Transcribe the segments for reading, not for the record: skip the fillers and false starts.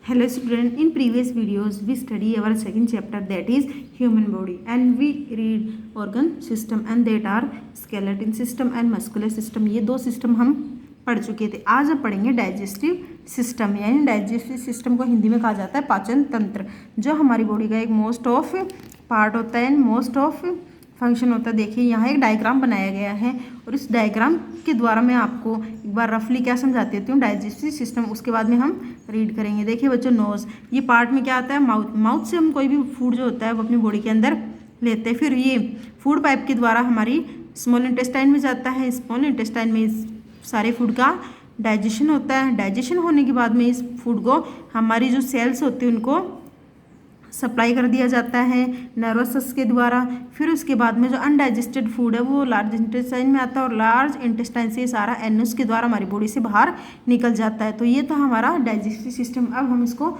Hello student, in previous videos we study our second chapter, that is human body, and we read organ system and that are skeleton system and muscular system. ये दो system हम पढ़ चुके थे. आज हम पढ़ेंगे digestive system. यानी डाइजेस्टिव सिस्टम को हिंदी में कहा जाता है पाचन तंत्र, जो हमारी बॉडी का एक मोस्ट ऑफ पार्ट होता है एंड मोस्ट ऑफ फंक्शन होता है. देखिए यहाँ एक डायग्राम बनाया गया है और इस डायग्राम के द्वारा मैं आपको एक बार रफली क्या समझा देती हूँ डाइजेस्टिव सिस्टम, उसके बाद में हम रीड करेंगे. देखिए बच्चों, नोज़ ये पार्ट में क्या आता है, माउथ. माउथ से हम कोई भी फूड जो होता है वो अपनी बॉडी के अंदर लेते हैं. फिर ये फूड पाइप के द्वारा हमारी स्मॉल इंटेस्टाइन में जाता है. स्मॉल इंटेस्टाइन में इस सारे फूड का डाइजेशन होता है. डाइजेशन होने के बाद में इस फूड को हमारी जो सेल्स होती है उनको सप्लाई कर दिया जाता है नर्वस के द्वारा. फिर उसके बाद में जो अनडाइजेस्टेड फूड है वो लार्ज इंटेस्टाइन में आता है और लार्ज इंटेस्टाइन से सारा एनस के द्वारा हमारी बॉडी से बाहर निकल जाता है. तो ये था हमारा डाइजेस्टिव सिस्टम. अब हम इसको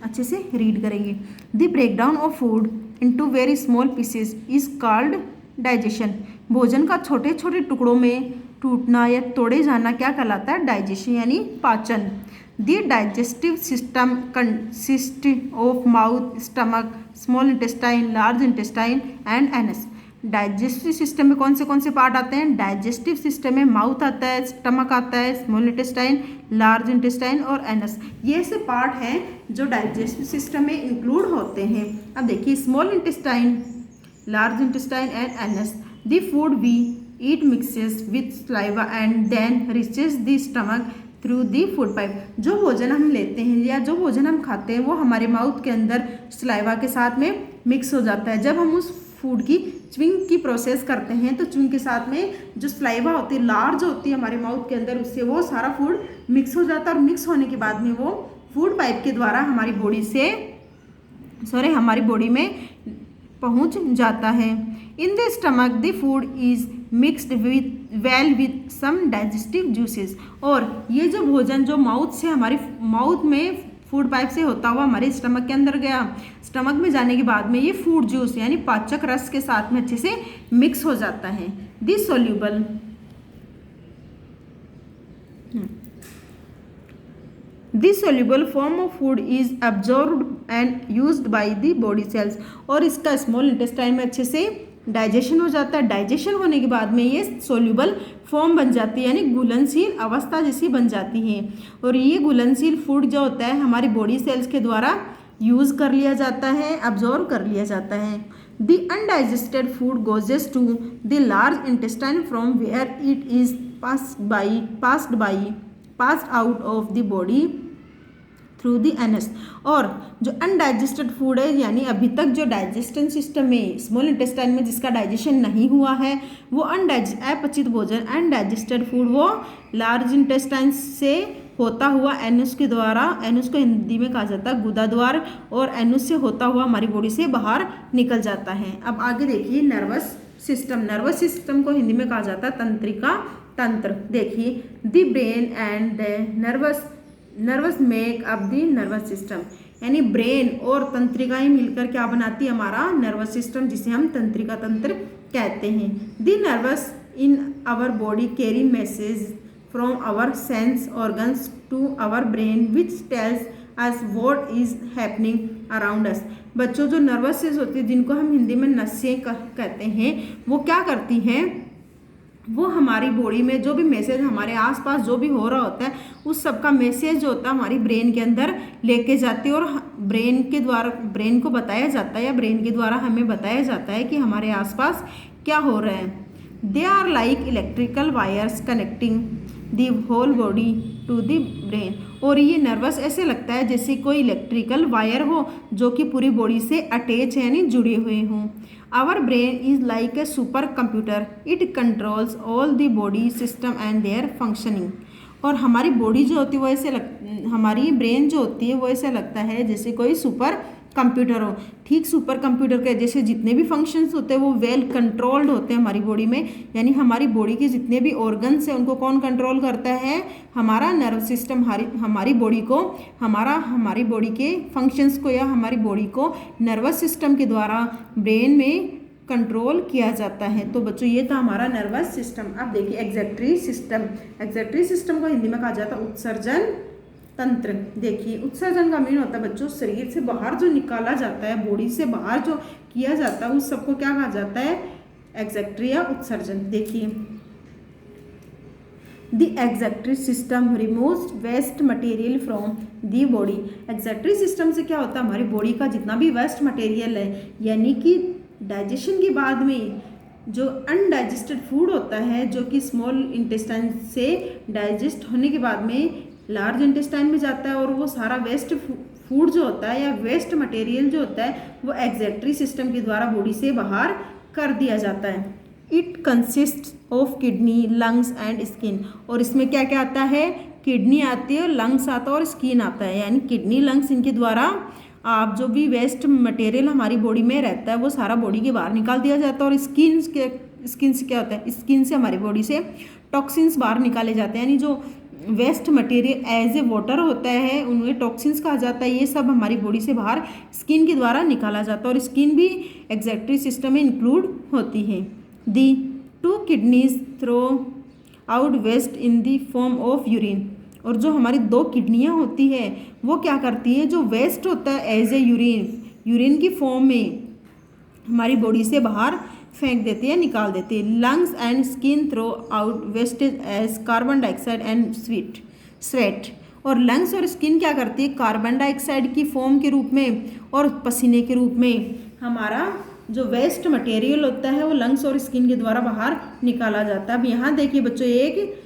अच्छे से रीड करेंगे. The breakdown of food into very small pieces is called digestion. भोजन का छोटे छोटे टुकड़ों में टूटना या तोड़े जाना क्या कहलाता है, डाइजेशन यानी पाचन. The digestive system consists of mouth, stomach, small intestine, large intestine and anus. Digestive system में कौन से पार्ट आते हैं, डाइजेस्टिव सिस्टम में माउथ आता है, स्टमक आता है, स्मॉल इंटेस्टाइन, लार्ज इंटेस्टाइन और एनस. ये ऐसे पार्ट हैं जो डाइजेस्टिव सिस्टम में इंक्लूड होते हैं. अब देखिए, small intestine, large intestine and anus. The food we eat mixes with saliva and then reaches the stomach through the food pipe. जो भोजन हम लेते हैं या जो भोजन हम खाते हैं वो हमारे माउथ के अंदर सलाइवा के साथ में मिक्स हो जाता है. जब हम उस फूड की च्विंग की प्रोसेस करते हैं तो च्विंग के साथ में जो सलाइवा होती है, लार्ज होती है हमारे माउथ के अंदर, उससे वो सारा फूड मिक्स हो जाता है. और मिक्स होने के बाद में वो फूड पाइप के द्वारा हमारी बॉडी में पहुंच जाता है. In the stomach the food is mixed with some digestive juices. और ये जो भोजन जो हमारे माउथ में फूड पाइप से होता हुआ हमारे स्टमक के अंदर गया, स्टमक में जाने के बाद में ये फूड जूस यानी पाचक रस के साथ में अच्छे से मिक्स हो जाता है. This soluble form of food is absorbed and used by the body cells. और इसका स्मॉल इंटेस्टाइन में अच्छे से डाइजेशन हो जाता है. डाइजेशन होने के बाद में ये सोल्यूबल फॉर्म बन जाती है यानी घुलनशील अवस्था जैसी बन जाती है. और ये घुलनशील फूड जो होता है हमारी बॉडी सेल्स के द्वारा यूज़ कर लिया जाता है, अब्जॉर्ब कर लिया जाता है. The undigested food goes to the large intestine from where it is passed out of the body through the anus. और जो अनडाइजेस्टेड फूड है यानी अभी तक जो डाइजेशन सिस्टम में स्मॉल इंटेस्टाइन में जिसका डाइजेशन नहीं हुआ है वो अपचित भोजन अनडाइजेस्टेड फूड वो लार्ज इंटेस्टाइन से होता हुआ एनुस के द्वारा, एनुस को हिंदी में कहा जाता है गुदा द्वार, और एनुस से होता हुआ हमारी बॉडी से बाहर निकल जाता है. अब आगे देखिए नर्वस सिस्टम. नर्वस सिस्टम को हिंदी में कहा जाता है तंत्रिका तंत्र. देखिए, the brain and the nervous make up the nervous system. यानी ब्रेन और तंत्रिकाएं मिलकर क्या बनाती है, हमारा नर्वस सिस्टम, जिसे हम तंत्रिका तंत्र कहते हैं. The nervous in our body carry message from our sense organs to our brain which tells us what is happening around us. बच्चों, जो नर्वस होती है जिनको हम हिंदी में नसें कहते हैं, वो क्या करती हैं, वो हमारी बॉडी में जो भी मैसेज हमारे आसपास जो भी हो रहा होता है उस सब का मैसेज जो होता है हमारी ब्रेन के अंदर लेके जाती है. और ब्रेन को बताया जाता है या ब्रेन के द्वारा हमें बताया जाता है कि हमारे आसपास क्या हो रहा है. They are like electrical wires connecting the whole body to the brain. और ये नर्वस ऐसे लगता है जैसे कोई इलेक्ट्रिकल वायर हो जो कि पूरी बॉडी से अटैच है यानी जुड़े हुए हों. Our brain is like a super computer, it controls all the body system and their functioning. और हमारी बॉडी जो होती है वो हमारी ब्रेन जो होती है वो ऐसे लगता है जैसे कोई सुपर कंप्यूटर हो. ठीक सुपर कंप्यूटर के जैसे जितने भी फंक्शंस होते हैं वो वेल कंट्रोल्ड होते हैं हमारी बॉडी में. यानी हमारी बॉडी के जितने भी ऑर्गन्स हैं उनको कौन कंट्रोल करता है, हमारा नर्व सिस्टम. हमारी बॉडी के फंक्शंस को या हमारी बॉडी को नर्वस सिस्टम के द्वारा ब्रेन में कंट्रोल किया जाता है. तो बच्चों, ये था हमारा नर्वस सिस्टम. अब देखिए एक्सेक्रेटरी सिस्टम. एक्सेक्रेटरी सिस्टम को हिंदी में कहा जाता है उत्सर्जन तंत्र। देखिए उत्सर्जन का मीन होता है बच्चों शरीर से बाहर जो निकाला जाता है, बॉडी से बाहर जो किया जाता है उस सबको क्या कहा जाता है, एक्जेक्टरी या उत्सर्जन। देखिए the excretory system removes waste material from the body. Excretory system से क्या होता है, हमारी बॉडी का जितना भी वेस्ट मटेरियल है, यानी कि डाइजेशन के बाद में जो अनडाइजेस्टेड फूड होता है, जो कि स्मॉल इंटेस्टाइन से डाइजेस्ट होने के बाद में लार्ज इंटेस्टाइन में जाता है, और वो सारा वेस्ट फूड जो होता है या वेस्ट मटेरियल जो होता है वो एक्जेक्टरी सिस्टम के द्वारा बॉडी से बाहर कर दिया जाता है। It consist of kidney, lungs and skin. और इसमें क्या क्या आता है, किडनी आती है, लंग्स आता है और स्किन आता है। यानी किडनी, लंग्स, इनके द्वारा आप जो भी वेस्ट मटेरियल हमारी बॉडी में रहता है वो सारा बॉडी के बाहर निकाल दिया जाता है। और स्किन से क्या होता है, स्किन से हमारी बॉडी से टॉक्सिन्स बाहर निकाले जाते हैं। यानी जो waste material as a water होता है उन्हें टॉक्सिन्स कहा जाता है। ये सब हमारी बॉडी से बाहर स्किन के द्वारा निकाला जाता है, और स्किन भी एक्जेक्टरी सिस्टम में इंक्लूड होती है। The 2 kidneys throw out waste in the form of urine. और जो हमारी 2 किडनियाँ होती है वो क्या करती है, जो वेस्ट होता है एज ए यूरिन की फॉर्म में हमारी बॉडी से बाहर फेंक देती है, निकाल देती है। Lungs and skin throw out wastage as carbon dioxide and sweat. और लंग्स और स्किन क्या करती है, कार्बन डाइऑक्साइड की फॉर्म के रूप में और पसीने के रूप में हमारा जो वेस्ट मटेरियल होता है वो लंग्स और स्किन के द्वारा बाहर निकाला जाता है। अब यहाँ देखिए बच्चों एक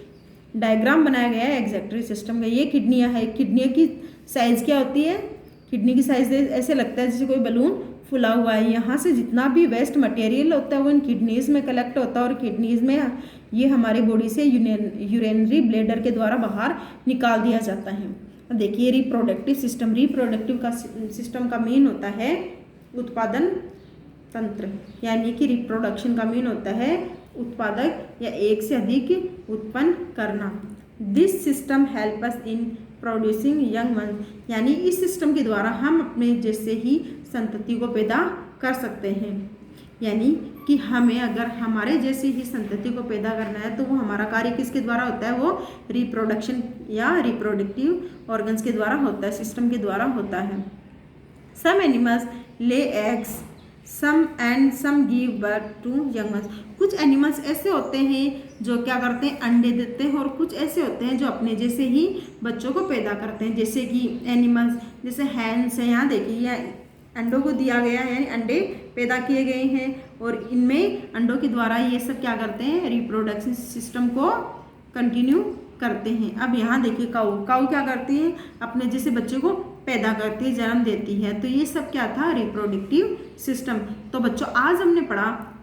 डायग्राम बनाया गया है एक्जेक्टरी सिस्टम का। ये किडनियाँ है, किडनियों की साइज़ क्या होती है, किडनी की साइज़ ऐसे लगता है जैसे कोई बलून फुला हुआ है। यहाँ से जितना भी वेस्ट मटेरियल होता है वो इन किडनीज़ में कलेक्ट होता है, और किडनीज़ में ये हमारी बॉडी से यूरिनरी ब्लैडर के द्वारा बाहर निकाल दिया जाता है। देखिए रिप्रोडक्टिव सिस्टम, रिप्रोडक्टिव का सिस्टम का मेन होता है उत्पादन तंत्र, यानी कि रिप्रोडक्शन का मीन होता है उत्पादक या एक से अधिक उत्पन्न करना। This system help us in producing young ones. यानी इस सिस्टम के द्वारा हम अपने जैसे ही संतति को पैदा कर सकते हैं। यानी कि हमें अगर हमारे जैसे ही संतति को पैदा करना है तो वो हमारा कार्य किसके द्वारा होता है, वो रिप्रोडक्शन या रिप्रोडक्टिव ऑर्गन्स के द्वारा होता है, सिस्टम के द्वारा होता है। Some animals lay eggs some give birth to young ones. कुछ एनिमल्स ऐसे होते हैं जो क्या करते हैं, अंडे देते हैं, और कुछ ऐसे होते हैं जो अपने जैसे ही बच्चों को पैदा करते हैं। जैसे कि एनिमल्स जैसे हैंस है, यहाँ देखिए यह अंडों को दिया गया है, यानी अंडे पैदा किए गए हैं, और इनमें अंडों के द्वारा ये सब क्या करते हैं, रिप्रोडक्शन सिस्टम को कंटिन्यू करते हैं। अब यहाँ देखिए काऊ क्या करती है, अपने जैसे बच्चे को पैदा करती है, जन्म देती है। तो ये सब क्या था, रिप्रोडक्टिव सिस्टम। तो बच्चों आज हमने पढ़ा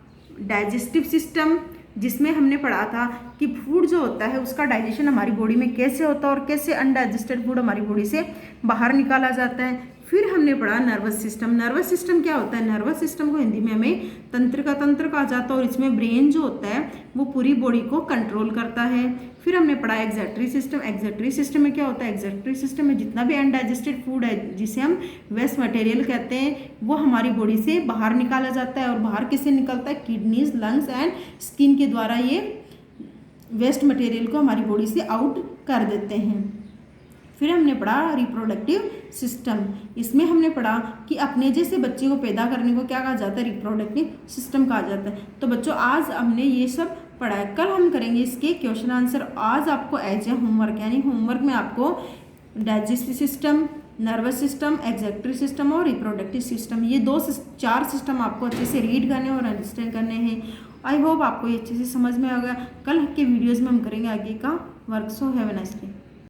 डाइजेस्टिव सिस्टम, जिसमें हमने पढ़ा था कि फूड जो होता है उसका डाइजेशन हमारी बॉडी में कैसे होता है और कैसे अनडाइजेस्टेड फूड हमारी बॉडी से बाहर निकाला जाता है। फिर हमने पढ़ा नर्वस सिस्टम। नर्वस सिस्टम क्या होता है, नर्वस सिस्टम को हिंदी में हमें तंत्र का तंत्र कहा जाता है, और इसमें ब्रेन जो होता है वो पूरी बॉडी को कंट्रोल करता है। फिर हमने पढ़ा एक्जेक्टरी सिस्टम। एक्जेक्टरी सिस्टम में क्या होता है, एक्जेक्टरी सिस्टम में जितना भी अनडाइजेस्टेड फूड है जिसे हम वेस्ट मटेरियल कहते हैं वो हमारी बॉडी से बाहर निकाला जाता है। और बाहर किससे निकलता है, किडनीज, लंग्स एंड स्किन के द्वारा ये वेस्ट मटेरियल को हमारी बॉडी से आउट कर देते हैं। फिर हमने पढ़ा रिप्रोडक्टिव सिस्टम। इसमें हमने पढ़ा कि अपने जैसे बच्चे को पैदा करने को क्या कहा जाता है, रिप्रोडक्टिव सिस्टम कहा जाता है। तो बच्चों आज हमने ये सब पढ़ा है, कल हम करेंगे इसके क्वेश्चन आंसर। आज आपको एज ए होमवर्क, यानी होमवर्क में आपको digestive system, nervous system, excretory system और रिप्रोडक्टिव सिस्टम, ये 4 सिस्टम आपको अच्छे से रीड करने और अंडरस्टैंड करने हैं। आई होप आपको ये अच्छे से समझ में आ गया। कल के वीडियोज़ में हम करेंगे आगे का work. So have a nice day.